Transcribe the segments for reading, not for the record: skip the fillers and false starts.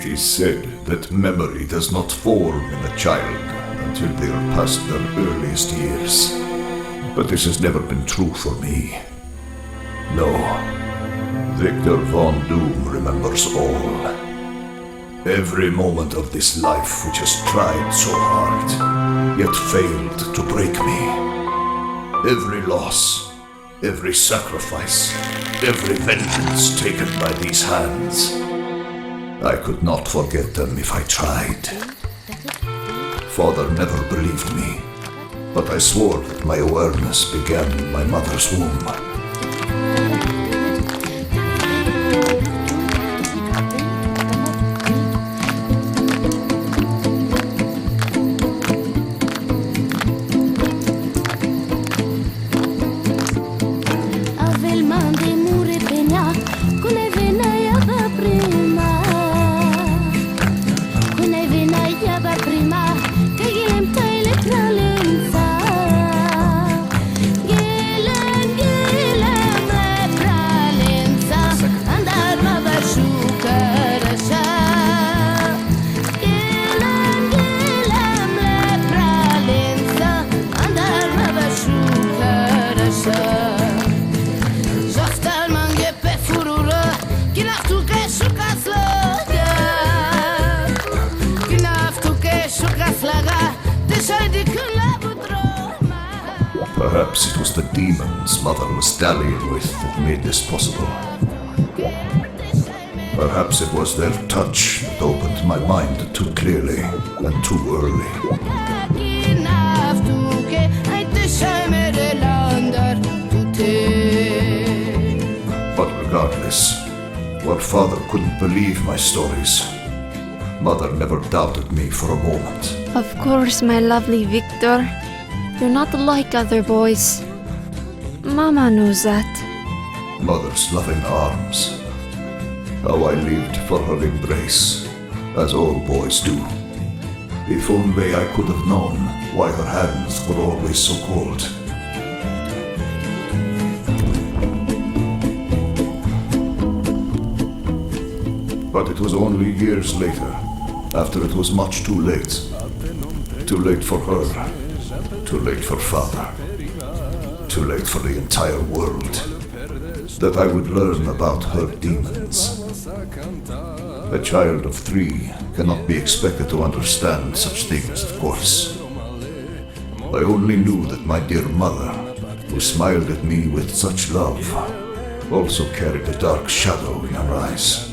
It is said that memory does not form in a child until they are past their earliest years. But this has never been true for me. No, Victor Von Doom remembers all. Every moment of this life which has tried so hard, yet failed to break me. Every loss, every sacrifice, every vengeance taken by these hands. I could not forget them if I tried. Father never believed me, but I swore that my awareness began in my mother's womb. Perhaps it was the demons Mother was dallying with that made this possible. Perhaps it was their touch that opened my mind too clearly and too early. But regardless, what Father couldn't believe my stories, Mother never doubted me for a moment. Of course, my lovely Victor. You're not like other boys. Mama knows that. Mother's loving arms. How I lived for her embrace, as all boys do. If only I could have known why her hands were always so cold. But it was only years later, after it was much too late. Too late for her. Too late for Father. Too late for the entire world. That I would learn about her demons. A child of 3 cannot be expected to understand such things, of course. I only knew that my dear mother, who smiled at me with such love, also carried a dark shadow in her eyes,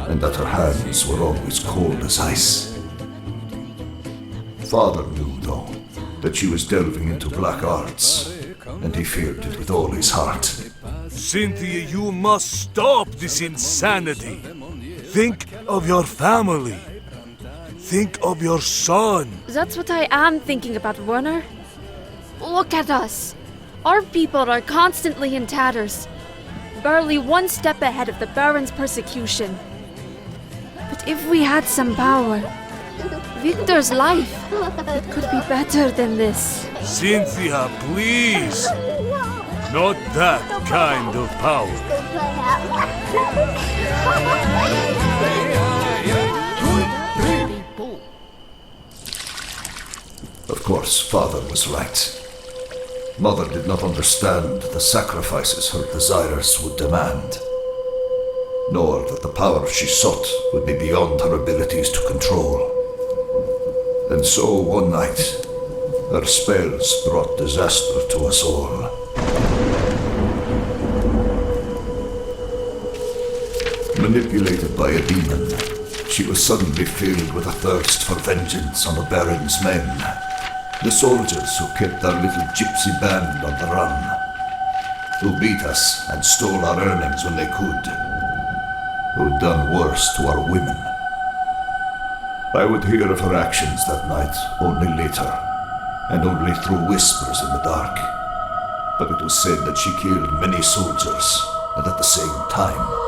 and that her hands were always cold as ice. Father knew, though, that she was delving into black arts, and he feared it with all his heart. Cynthia, you must stop this insanity. Think of your family. Think of your son. That's what I am thinking about, Werner. Look at us. Our people are constantly in tatters, barely one step ahead of the Baron's persecution. But if we had some power, Victor's life, it could be better than this. Cynthia, please. Not that kind of power. Of course, Father was right. Mother did not understand the sacrifices her desires would demand, nor that the power she sought would be beyond her abilities to control. And so one night, her spells brought disaster to us all. Manipulated by a demon, she was suddenly filled with a thirst for vengeance on the Baron's men, the soldiers who kept their little gypsy band on the run, who beat us and stole our earnings when they could, who'd done worse to our women. I would hear of her actions that night only later, and only through whispers in the dark. But it was said that she killed many soldiers, and at the same time.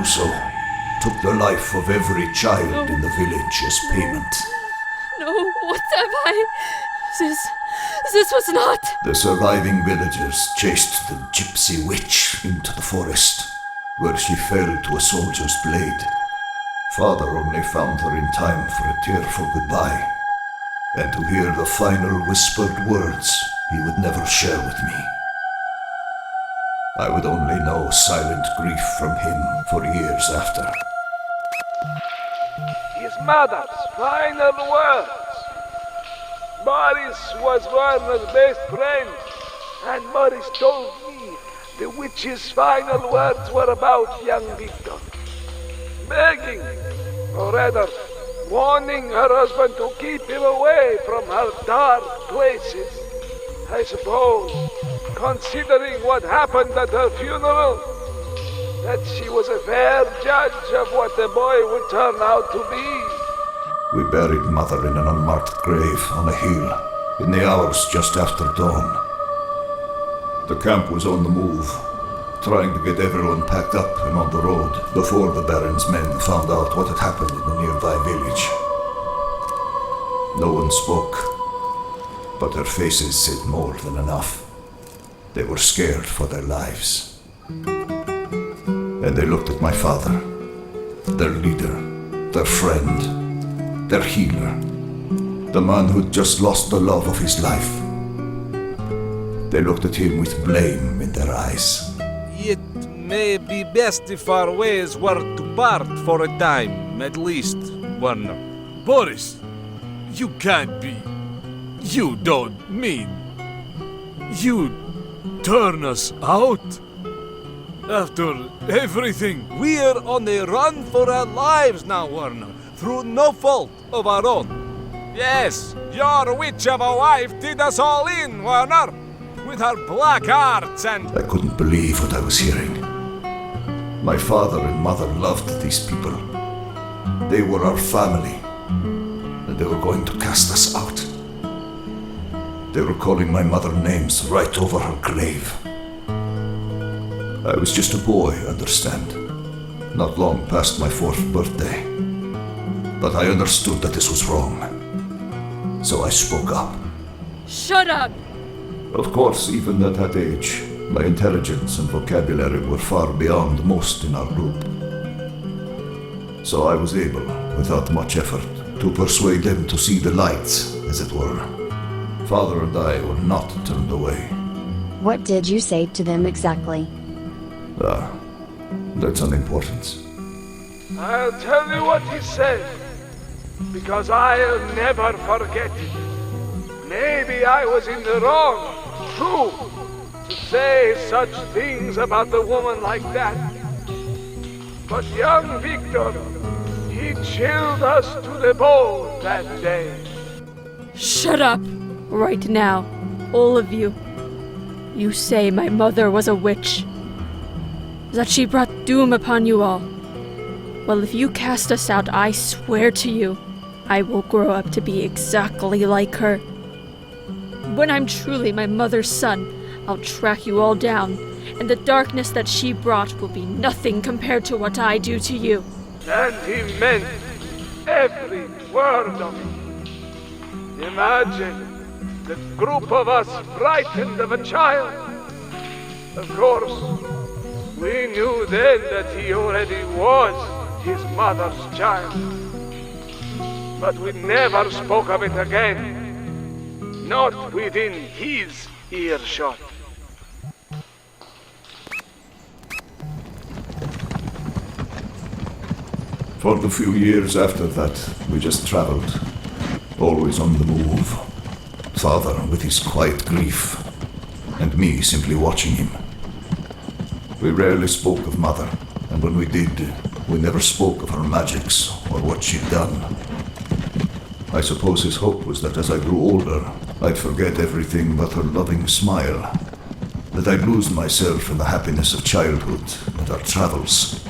do so. Took the life of every child in the village as payment. No, what have I? This was not. The surviving villagers chased the gypsy witch into the forest, where she fell to a soldier's blade. Father only found her in time for a tearful goodbye, and to hear the final whispered words he would never share with me. I would only know silent grief from him for years after. His mother's final words. Boris was Werner's best friend, and Boris told me the witch's final words were about young Victor. Begging, or rather, warning her husband to keep him away from her dark places. I suppose, considering what happened at her funeral, that she was a fair judge of what the boy would turn out to be. We buried Mother in an unmarked grave on a hill in the hours just after dawn. The camp was on the move, trying to get everyone packed up and on the road before the Baron's men found out what had happened in the nearby village. No one spoke, but their faces said more than enough. They were scared for their lives. And they looked at my father, their leader, their friend, their healer, the man who'd just lost the love of his life. They looked at him with blame in their eyes. It may be best if our ways were to part for a time, at least, Werner. Boris, you can't be. You don't mean. You'd turn us out? After everything? We're on the run for our lives now, Werner, through no fault of our own. Yes, your witch of a wife did us all in, Werner, with her black arts and... I couldn't believe what I was hearing. My father and mother loved these people. They were our family, and they were going to cast us out. They were calling my mother names right over her grave. I was just a boy, understand, not long past my 4th birthday. But I understood that this was wrong, so I spoke up. Shut up! Of course, even at that age, my intelligence and vocabulary were far beyond most in our group. So I was able, without much effort, to persuade them to see the light, as it were. Father and I were not turned away. What did you say to them exactly? That's unimportant. I'll tell you what he said, because I'll never forget it. Maybe I was in the wrong, true, to say such things about a woman like that. But young Victor, he chilled us to the bone that day. Shut up! Right now, all of you. You say my mother was a witch. That she brought doom upon you all. Well, if you cast us out, I swear to you, I will grow up to be exactly like her. When I'm truly my mother's son, I'll track you all down, and the darkness that she brought will be nothing compared to what I do to you. And he meant every word of it. Imagine the group of us frightened of a child. Of course, we knew then that he already was his mother's child. But we never spoke of it again. Not within his earshot. For the few years after that, we just traveled, always on the move. Father with his quiet grief, and me simply watching him. We rarely spoke of Mother, and when we did, we never spoke of her magics or what she'd done. I suppose his hope was that as I grew older, I'd forget everything but her loving smile, that I'd lose myself in the happiness of childhood and our travels.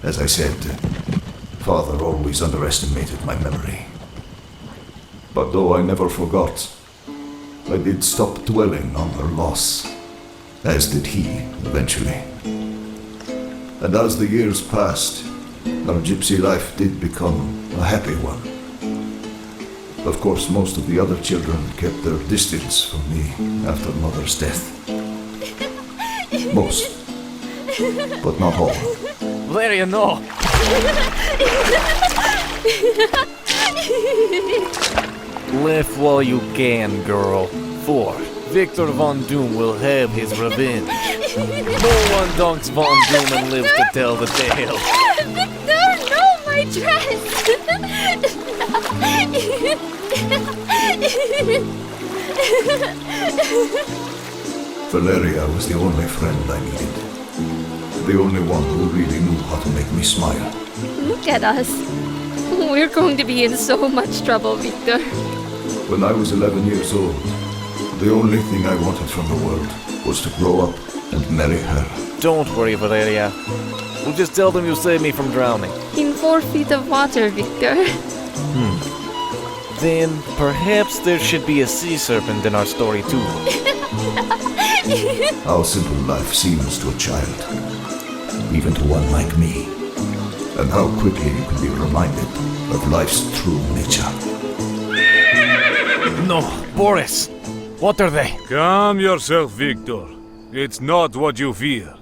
As I said, Father always underestimated my memory. But though I never forgot, I did stop dwelling on her loss, as did he eventually. And as the years passed, our gypsy life did become a happy one. Of course, most of the other children kept their distance from me after Mother's death. Most, but not all. There you know. Laugh while you can, girl. For Victor Von Doom will have his revenge. No one dunks Von Doom and lives to tell the tale. Victor, no, my dress! Valeria was the only friend I needed. The only one who really knew how to make me smile. Look at us. We're going to be in so much trouble, Victor. When I was 11 years old, the only thing I wanted from the world was to grow up and marry her. Don't worry, Valeria. We'll just tell them you saved me from drowning. In 4 feet of water, Victor. Then perhaps there should be a sea serpent in our story too. How simple life seems to a child, even to one like me, and how quickly you can be reminded of life's true nature. No, Boris. What are they? Calm yourself, Victor. It's not what you fear.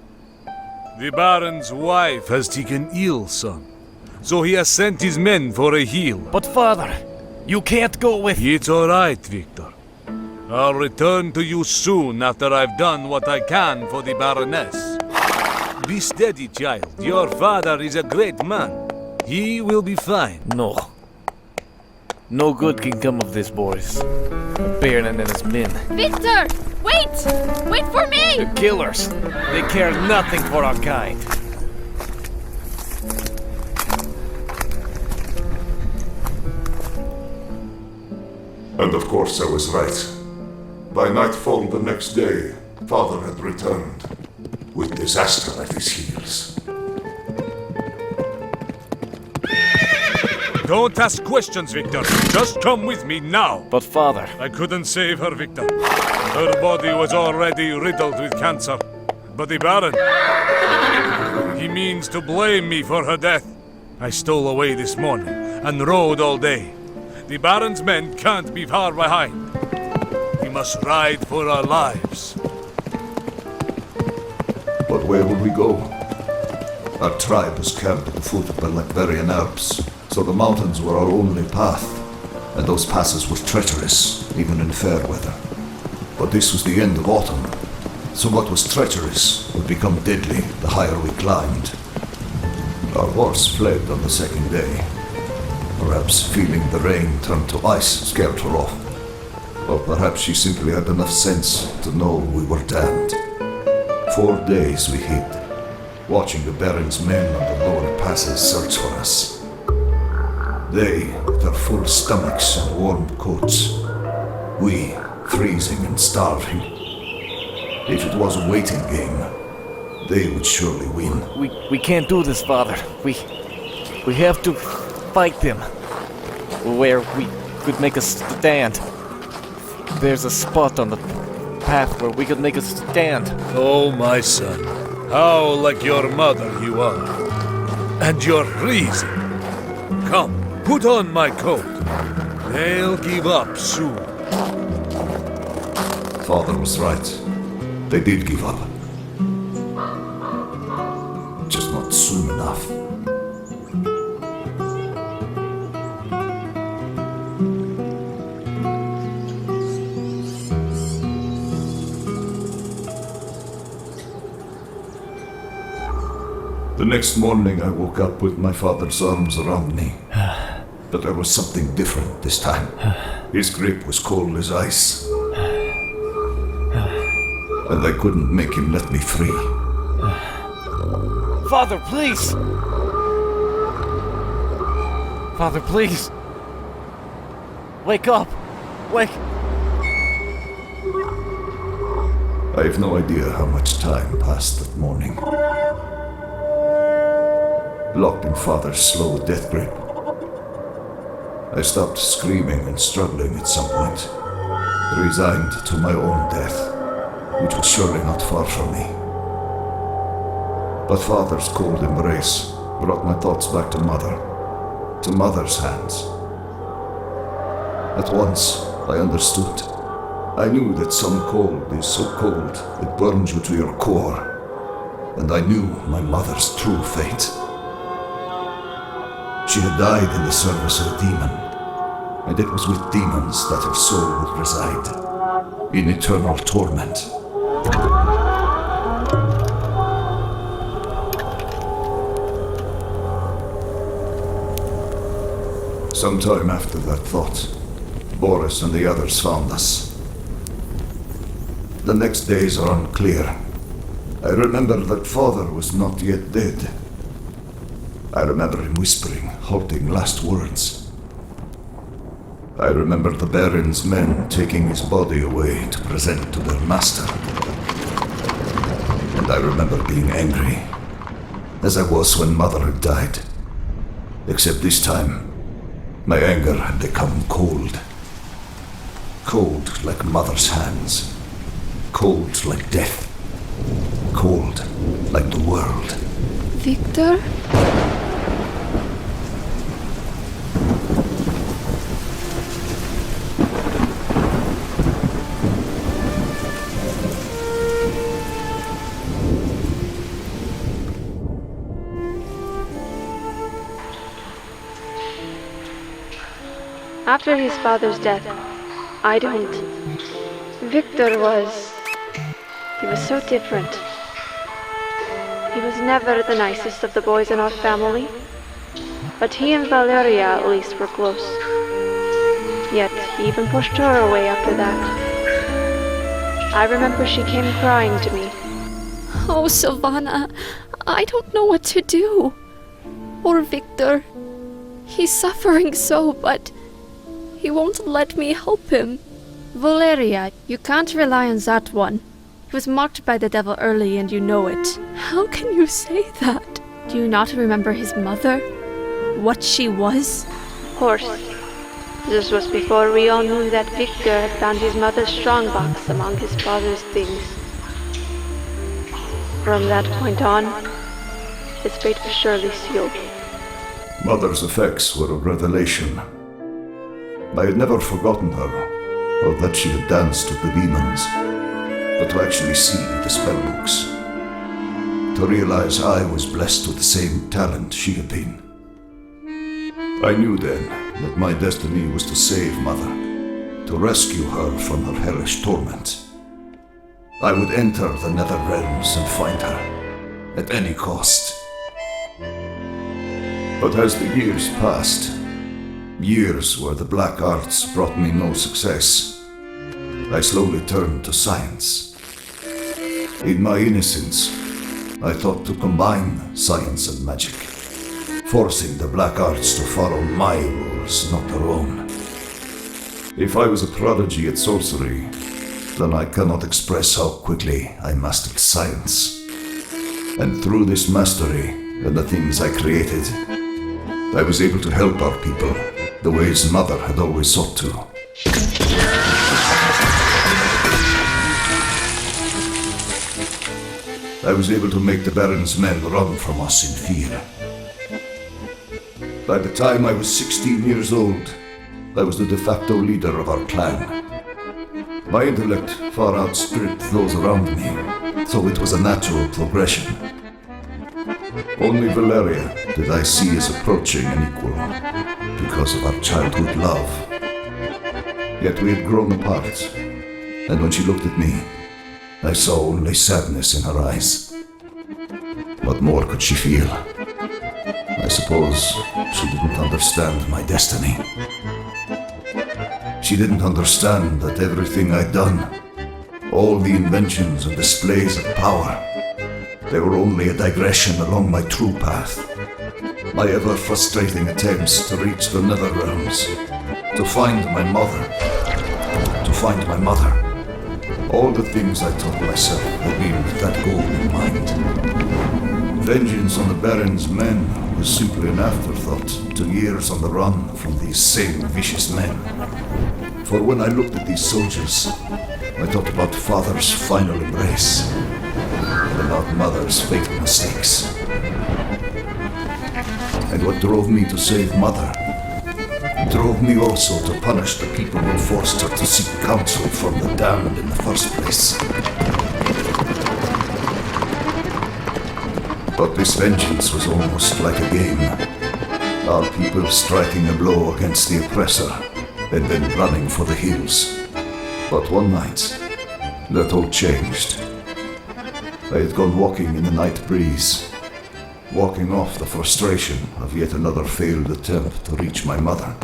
The Baron's wife has taken ill, son. So he has sent his men for a heal. But father, you can't go with... It's all right, Victor. I'll return to you soon after I've done what I can for the Baroness. Be steady, child. Your father is a great man. He will be fine. No. No good can come of this, Boris. The Baron and his men. Victor! Wait! Wait for me! They're killers. They care nothing for our kind. And of course I was right. By nightfall the next day, Father had returned, with disaster at his heels. Don't ask questions, Victor. Just come with me now. But father... I couldn't save her, Victor. Her body was already riddled with cancer. But the Baron... he means to blame me for her death. I stole away this morning and rode all day. The Baron's men can't be far behind. We must ride for our lives. But where would we go? Our tribe was camped at the foot of the Latvian Alps, so the mountains were our only path, and those passes were treacherous, even in fair weather. But this was the end of autumn, so what was treacherous would become deadly the higher we climbed. Our horse fled on the second day. Perhaps feeling the rain turn to ice scared her off. Or perhaps she simply had enough sense to know we were damned. 4 days we hid, watching the Baron's men on the lower passes search for us. They, with their full stomachs and warm coats. We, freezing and starving. If it was a waiting game, they would surely win. We can't do this, father. We have to fight them. Where we could make a stand. There's a spot on the path where we could make a stand. Oh, my son. How like your mother you are. And you're freezing. Come, put on my coat. They'll give up soon. Father was right. They did give up. Just not soon enough. The next morning I woke up with my father's arms around me. But there was something different this time. His grip was cold as ice. And I couldn't make him let me free. Father, please! Father, please! Wake up! Wake... I have no idea how much time passed that morning. Locked in Father's slow death grip. I stopped screaming and struggling at some point, resigned to my own death, which was surely not far from me. But Father's cold embrace brought my thoughts back to Mother's hands. At once, I understood. I knew that some cold is so cold it burns you to your core, and I knew my mother's true fate. She had died in the service of a demon, and it was with demons that her soul would reside, in eternal torment. Sometime after that thought, Boris and the others found us. The next days are unclear. I remember that Father was not yet dead. I remember him whispering, halting last words. I remember the Baron's men taking his body away to present to their master. And I remember being angry, as I was when Mother had died. Except this time, my anger had become cold. Cold like Mother's hands. Cold like death. Cold like the world. Victor? After his father's death, I don't. Victor he was so different. He was never the nicest of the boys in our family, but he and Valeria at least were close. Yet he even pushed her away after that. I remember she came crying to me. Oh, Sylvana, I don't know what to do. Poor Victor. He's suffering so, but he won't let me help him. Valeria, you can't rely on that one. He was marked by the devil early and you know it. How can you say that? Do you not remember his mother? What she was? Of course. This was before we all knew that Victor had found his mother's strongbox among his father's things. From that point on, his fate was surely sealed. Mother's effects were a revelation. I had never forgotten her, or that she had danced with the demons, but to actually see the spellbooks, to realize I was blessed with the same talent she had been. I knew then that my destiny was to save Mother, to rescue her from her hellish torment. I would enter the nether realms and find her, at any cost. But as the years passed, years where the black arts brought me no success, I slowly turned to science. In my innocence, I thought to combine science and magic, forcing the black arts to follow my rules, not their own. If I was a prodigy at sorcery, then I cannot express how quickly I mastered science. And through this mastery and the things I created, I was able to help our people the ways Mother had always sought to. I was able to make the Baron's men run from us in fear. By the time I was 16 years old, I was the de facto leader of our clan. My intellect far outstripped those around me, so it was a natural progression. Only Valeria did I see as approaching an equal, because of our childhood love. Yet we had grown apart, and when she looked at me, I saw only sadness in her eyes. What more could she feel? I suppose she didn't understand my destiny. She didn't understand that everything I'd done, all the inventions and displays of power, they were only a digression along my true path. My ever-frustrating attempts to reach the nether realms, to find my mother. All the things I taught myself had been with that goal in mind. Vengeance on the Baron's men was simply an afterthought to years on the run from these same vicious men. For when I looked at these soldiers, I thought about Father's final embrace. about Mother's fatal mistakes. And what drove me to save Mother drove me also to punish the people who forced her to seek counsel from the damned in the first place. But this vengeance was almost like a game. Our people striking a blow against the oppressor and then running for the hills. But one night, that all changed. I had gone walking in the night breeze, walking off the frustration of yet another failed attempt to reach my mother.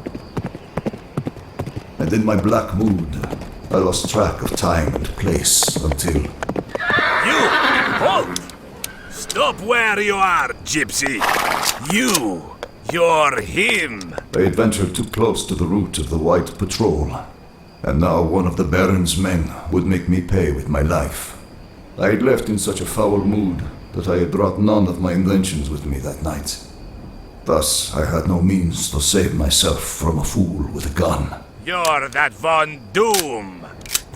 And in my black mood, I lost track of time and place until... You! Halt! Stop where you are, gypsy! You're him! I had ventured too close to the route of the White Patrol, and now one of the Baron's men would make me pay with my life. I had left in such a foul mood that I had brought none of my inventions with me that night. Thus, I had no means to save myself from a fool with a gun. You're that Von Doom!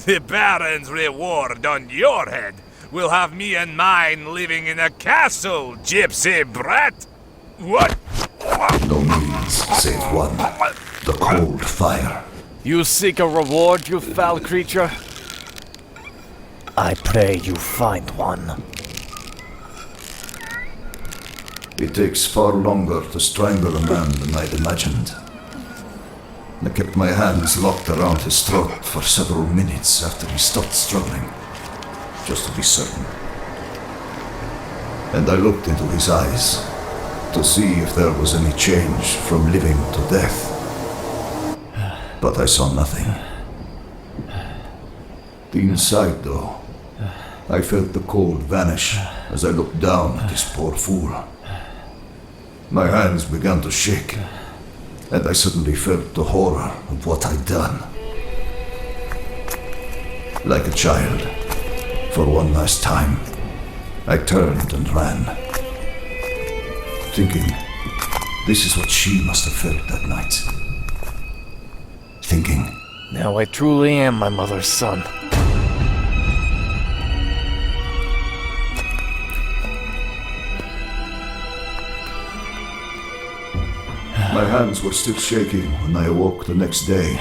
The Baron's reward on your head will have me and mine living in a castle, gypsy brat! What? No means save one. The cold fire. You seek a reward, you foul creature? I pray you find one. It takes far longer to strangle a man than I'd imagined. I kept my hands locked around his throat for several minutes after he stopped struggling, just to be certain. And I looked into his eyes to see if there was any change from living to death. But I saw nothing. Inside, though, I felt the cold vanish as I looked down at this poor fool. My hands began to shake, and I suddenly felt the horror of what I'd done. Like a child, for one last time, I turned and ran, thinking this is what she must have felt that night. Thinking, Now I truly am my mother's son. my hands were still shaking when I awoke the next day,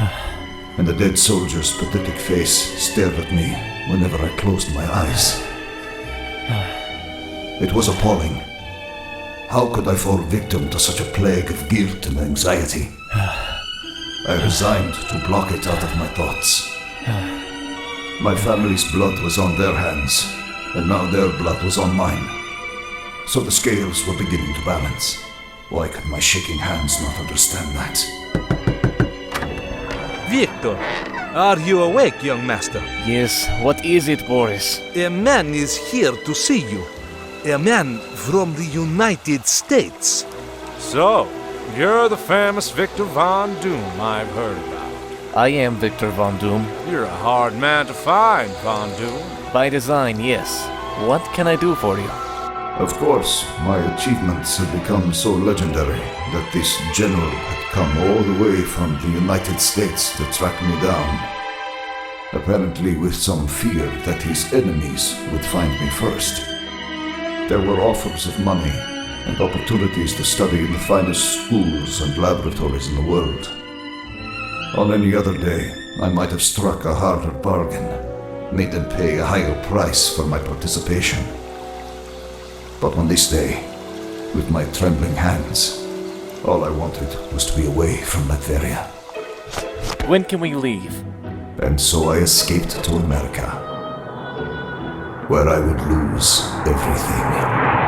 and the dead soldier's pathetic face stared at me whenever I closed my eyes. It was appalling. How could I fall victim to such a plague of guilt and anxiety? I resigned to block it out of my thoughts. My family's blood was on their hands, and now their blood was on mine. So the scales were beginning to balance. Why could my shaking hands not understand that? Victor, are you awake, young master? Yes, what is it, Boris? A man is here to see you. A man from the United States. So, you're the famous Victor Von Doom I've heard about. I am Victor Von Doom. You're a hard man to find, Von Doom. By design, yes. What can I do for you? Of course, my achievements had become so legendary that this general had come all the way from the United States to track me down. Apparently with some fear that his enemies would find me first. There were offers of money and opportunities to study in the finest schools and laboratories in the world. On any other day, I might have struck a harder bargain, made them pay a higher price for my participation. But on this day, with my trembling hands, all I wanted was to be away from Latveria. When can we leave? And so I escaped to America, where I would lose everything.